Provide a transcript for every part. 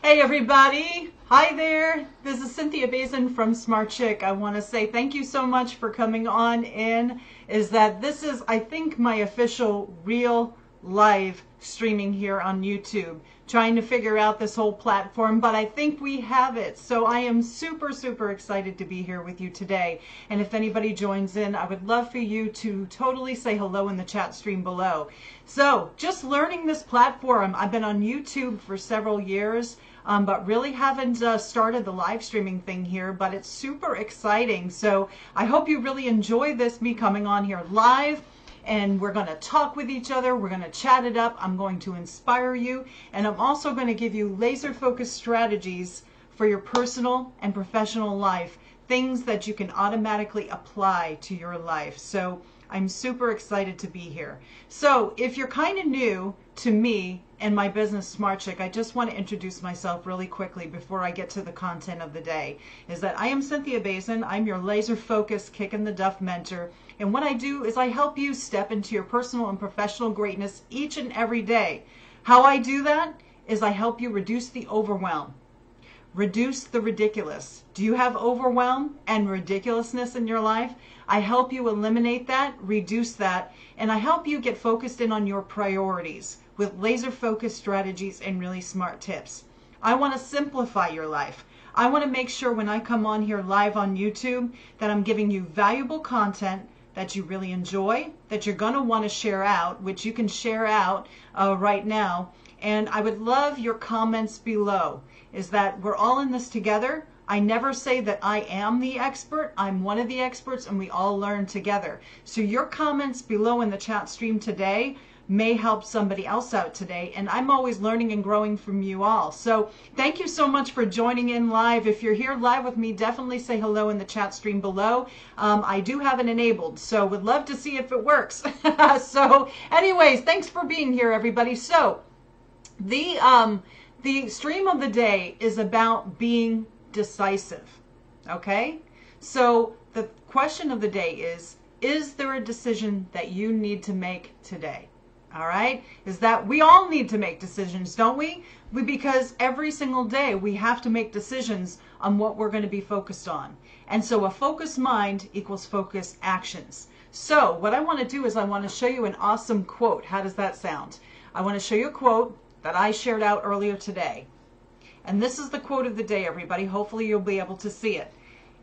Hey everybody! Hi there! This is Cynthia Bazin from Smart Chick. I want to say thank you so much for coming on in. This is, I think, my official real live streaming here on YouTube. Trying to figure out this whole platform, but I think we have it. So I am super excited to be here with you today. And if anybody joins in, I would love for you to totally say hello in the chat stream below. So just learning this platform. I've been on YouTube for several years. But really haven't started the live streaming thing here, but it's super exciting. So I hope you really enjoy this, me coming on here live, and we're going to talk with each other. We're going to chat it up. I'm going to inspire you, and I'm also going to give you laser focused strategies for your personal and professional life, things that you can automatically apply to your life. So I'm super excited to be here. So if you're kind of new to me and my business, Smart Chick, I just want to introduce myself really quickly before I get to the content of the day. Is that I am Cynthia Bazin. I'm your laser focused kick in the duff mentor. And what I do is I help you step into your personal and professional greatness each and every day. How I do that is I help you reduce the overwhelm. Reduce the ridiculous. Do you have overwhelm and ridiculousness in your life? I help you eliminate that, reduce that, and I help you get focused in on your priorities with laser focused strategies and really smart tips. I want to simplify your life. I want to make sure when I come on here live on YouTube that I'm giving you valuable content that you really enjoy, that you're going to want to share out, which you can share out right now. And I would love your comments below. Is that we're all in this together. I never say that I am the expert. I'm one of the experts and we all learn together. So your comments below in the chat stream today may help somebody else out today. And I'm always learning and growing from you all. So thank you so much for joining in live. If you're here live with me, definitely say hello in the chat stream below. I do have it enabled, so would love to see if it works. So anyways, thanks for being here, everybody. So the stream of the day is about being decisive, okay? So the question of the day is there a decision that you need to make today? All right? Is that we all need to make decisions, don't we? Because every single day we have to make decisions on what we're going to be focused on. And so a focused mind equals focused actions. So what I want to do is I want to show you an awesome quote. How does that sound? I want to show you a quote that I shared out earlier today. And this is the quote of the day, everybody. Hopefully you'll be able to see it.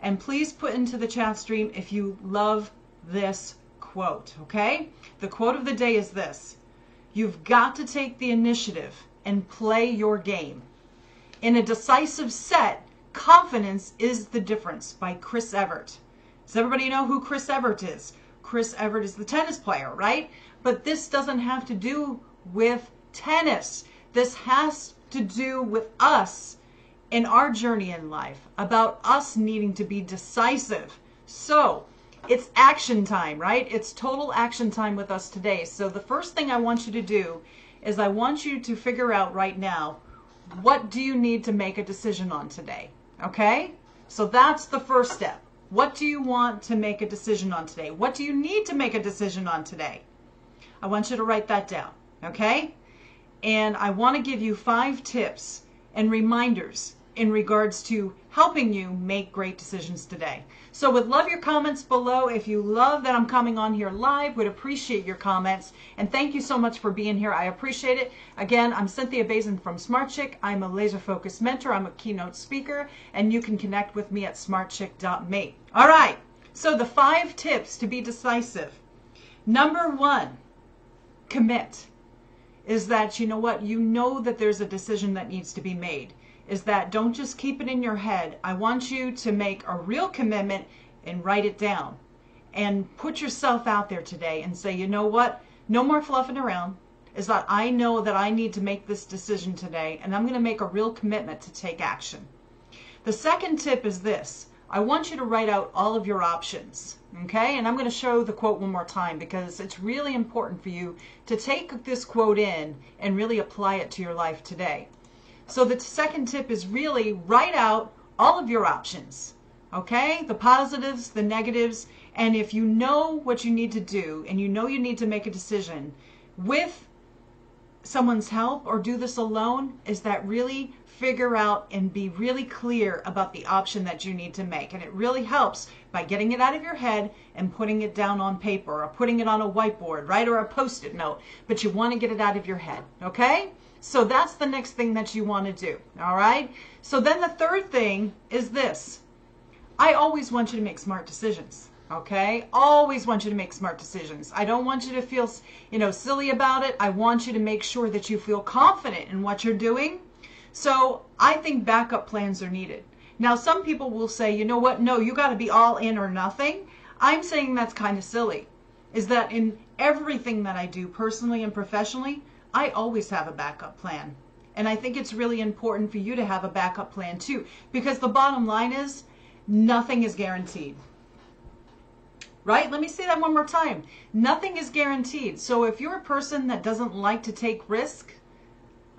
And please put into the chat stream if you love this quote, okay? The quote of the day is this: you've got to take the initiative and play your game. In a decisive set, confidence is the difference, by Chris Evert. Does everybody know who Chris Evert is? Chris Evert is the tennis player, right? But this doesn't have to do with tennis. This has to do with us in our journey in life, about us needing to be decisive. So it's action time, right? It's total action time with us today. So the first thing I want you to do is I want you to figure out right now, what do you need to make a decision on today? Okay? So that's the first step. What do you want to make a decision on today? What do you need to make a decision on today? I want you to write that down, okay? And I want to give you 5 tips and reminders in regards to helping you make great decisions today. So would love your comments below. If you love that I'm coming on here live, would appreciate your comments. And thank you so much for being here. I appreciate it. Again, I'm Cynthia Bazin from Smart Chick. I'm a laser focused mentor. I'm a keynote speaker, and you can connect with me at smartchick.me. All right. So the 5 tips to be decisive. Number 1, commit. Is that, you know what, you know that there's a decision that needs to be made. Is that don't just keep it in your head. I want you to make a real commitment and write it down. And put yourself out there today and say, you know what, no more fluffing around. Is that I know that I need to make this decision today, and I'm going to make a real commitment to take action. The second tip is this. I want you to write out all of your options, okay? And I'm going to show the quote one more time because it's really important for you to take this quote in and really apply it to your life today. So the second tip is really write out all of your options, okay? The positives, the negatives, and if you know what you need to do and you know you need to make a decision with someone's help or do this alone is that really figure out and be really clear about the option that you need to make. And it really helps by getting it out of your head and putting it down on paper or putting it on a whiteboard, right? Or a Post-it note, but you want to get it out of your head, okay? So that's the next thing that you want to do, all right? So then the third thing is this. I always want you to make smart decisions. Okay, always want you to make smart decisions. I don't want you to feel, silly about it. I want you to make sure that you feel confident in what you're doing. So I think backup plans are needed. Now, some people will say, you know what? No, you got to be all in or nothing. I'm saying that's kind of silly. Is that in everything that I do personally and professionally, I always have a backup plan. And I think it's really important for you to have a backup plan too, because the bottom line is nothing is guaranteed. Right? Let me say that one more time. Nothing is guaranteed. So if you're a person that doesn't like to take risk,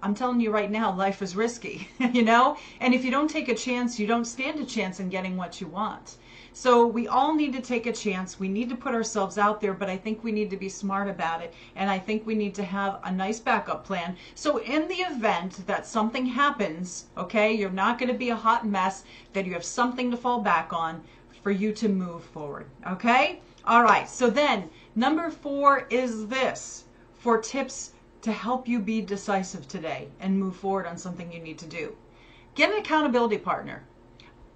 I'm telling you right now, life is risky, And if you don't take a chance, you don't stand a chance in getting what you want. So we all need to take a chance. We need to put ourselves out there, but I think we need to be smart about it. And I think we need to have a nice backup plan. So in the event that something happens, okay, you're not going to be a hot mess, that you have something to fall back on for you to move forward. Okay? All right. So then number 4 is this, for tips to help you be decisive today and move forward on something you need to do. Get an accountability partner.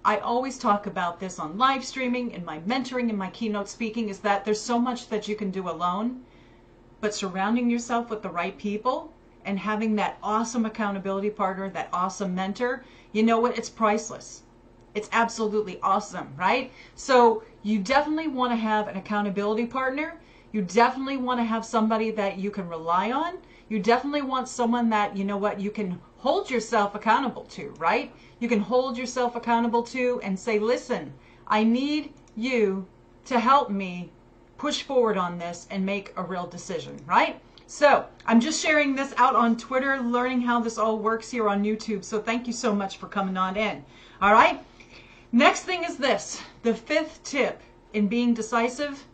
I always talk about this on live streaming, in my mentoring, in my keynote speaking, is that there's so much that you can do alone, but surrounding yourself with the right people and having that awesome accountability partner, that awesome mentor, you know what? It's priceless. It's absolutely awesome, right? So you definitely want to have an accountability partner. You definitely want to have somebody that you can rely on. You definitely want someone that, you can hold yourself accountable to, right? You can hold yourself accountable to and say, listen, I need you to help me push forward on this and make a real decision, right? So I'm just sharing this out on Twitter, learning how this all works here on YouTube. So thank you so much for coming on in. All right. Next thing is this. The 5th tip in being decisive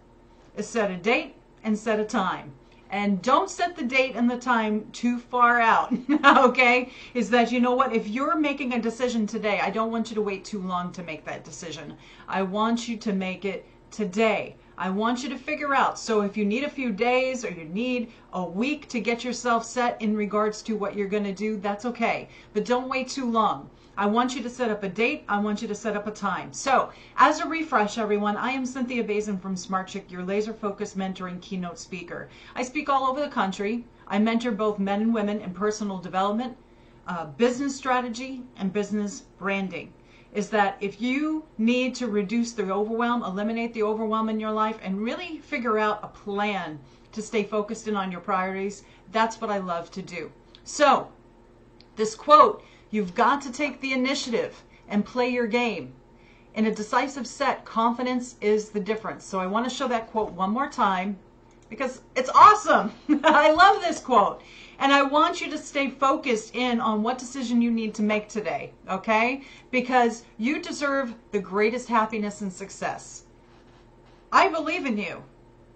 is set a date and set a time. And don't set the date and the time too far out, okay? Is that, if you're making a decision today, I don't want you to wait too long to make that decision. I want you to make it today. I want you to figure out. So if you need a few days or you need a week to get yourself set in regards to what you're going to do, that's okay. But don't wait too long. I want you to set up a date. I want you to set up a time. So as a refresh, everyone, I am Cynthia Bazin from Smart Chick, your laser-focused mentoring keynote speaker. I speak all over the country. I mentor both men and women in personal development, business strategy, and business branding. Is that if you need to reduce the overwhelm, eliminate the overwhelm in your life, and really figure out a plan to stay focused in on your priorities, that's what I love to do. So this quote, you've got to take the initiative and play your game. In a decisive set, confidence is the difference. So I want to show that quote one more time because it's awesome. I love this quote. And I want you to stay focused in on what decision you need to make today, okay? Because you deserve the greatest happiness and success. I believe in you.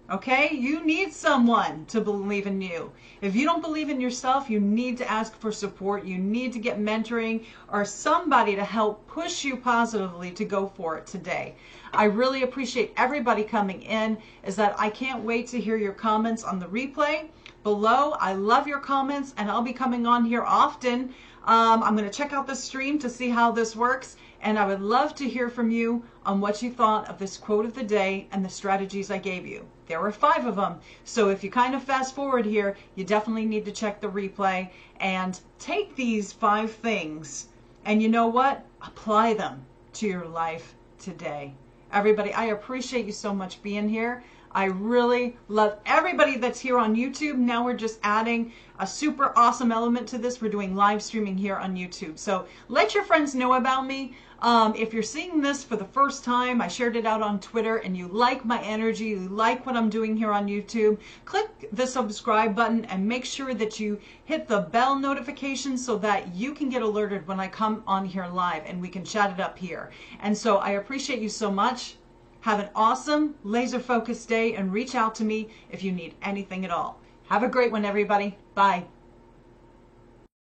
Okay? You need someone to believe in you. If you don't believe in yourself, you need to ask for support. You need to get mentoring or somebody to help push you positively to go for it today. I really appreciate everybody coming in. Is that I can't wait to hear your comments on the replay below. I love your comments, and I'll be coming on here often. I'm going to check out the stream to see how this works, and I would love to hear from you on what you thought of this quote of the day and the strategies I gave you. There were 5 of them, so if you kind of fast forward here, you definitely need to check the replay and take these 5 things and you know what? Apply them to your life today. Everybody, I appreciate you so much being here. I really love everybody that's here on YouTube. Now we're just adding a super awesome element to this. We're doing live streaming here on YouTube. So let your friends know about me. If you're seeing this for the first time, I shared it out on Twitter and you like my energy, you like what I'm doing here on YouTube, click the subscribe button and make sure that you hit the bell notification so that you can get alerted when I come on here live and we can chat it up here. And so I appreciate you so much. Have an awesome laser-focused day and reach out to me if you need anything at all. Have a great one, everybody. Bye.